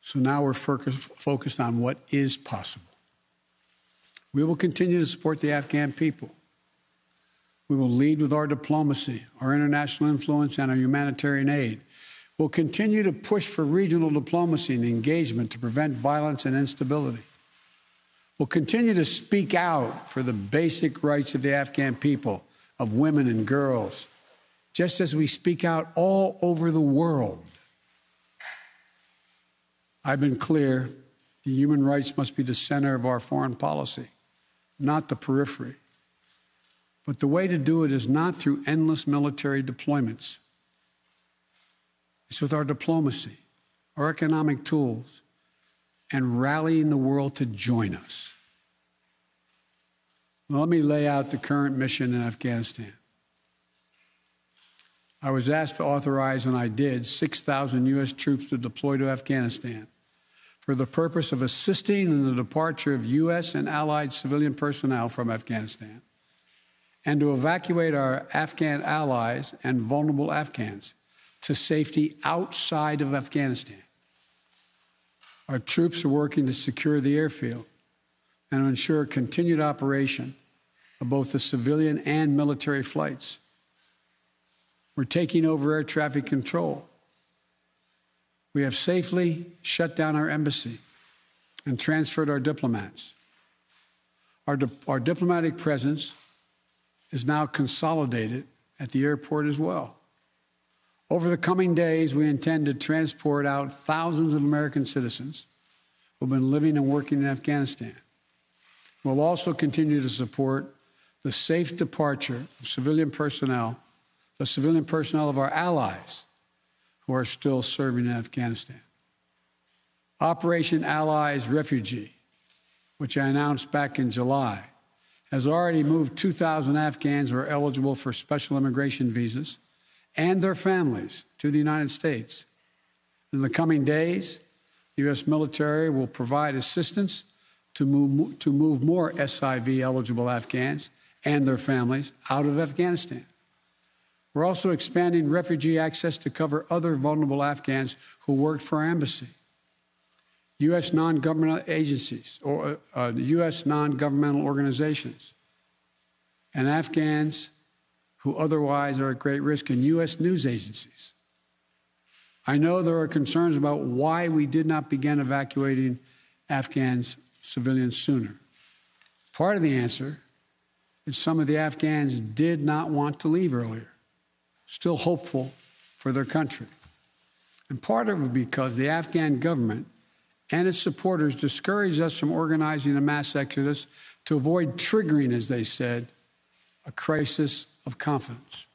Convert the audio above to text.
So now we're focused on what is possible. We will continue to support the Afghan people. We will lead with our diplomacy, our international influence, and our humanitarian aid. We'll continue to push for regional diplomacy and engagement to prevent violence and instability. We'll continue to speak out for the basic rights of the Afghan people, of women and girls, just as we speak out all over the world. I've been clear, the human rights must be the center of our foreign policy, not the periphery. But the way to do it is not through endless military deployments. It's with our diplomacy, our economic tools, and rallying the world to join us. Well, let me lay out the current mission in Afghanistan. I was asked to authorize, and I did, 6,000 U.S. troops to deploy to Afghanistan for the purpose of assisting in the departure of U.S. and allied civilian personnel from Afghanistan, and to evacuate our Afghan allies and vulnerable Afghans to safety outside of Afghanistan. Our troops are working to secure the airfield and to ensure continued operation of both the civilian and military flights. We're taking over air traffic control. We have safely shut down our embassy and transferred our diplomats. Our diplomatic presence is now consolidated at the airport as well. Over the coming days, we intend to transport out thousands of American citizens who have been living and working in Afghanistan. We'll also continue to support the safe departure of civilian personnel, the civilian personnel of our allies who are still serving in Afghanistan. Operation Allies Refugee, which I announced back in July, has already moved 2,000 Afghans who are eligible for special immigration visas and their families to the United States. In the coming days, the U.S. military will provide assistance to move more SIV-eligible Afghans and their families out of Afghanistan. We're also expanding refugee access to cover other vulnerable Afghans who worked for our embassy. U.S. non-governmental agencies or U.S. non-governmental organizations and Afghans who otherwise are at great risk, and U.S. news agencies. I know there are concerns about why we did not begin evacuating Afghans civilians sooner. Part of the answer is some of the Afghans did not want to leave earlier, still hopeful for their country. And part of it because the Afghan government and its supporters discouraged us from organizing a mass exodus to avoid triggering, as they said, a crisis of confidence.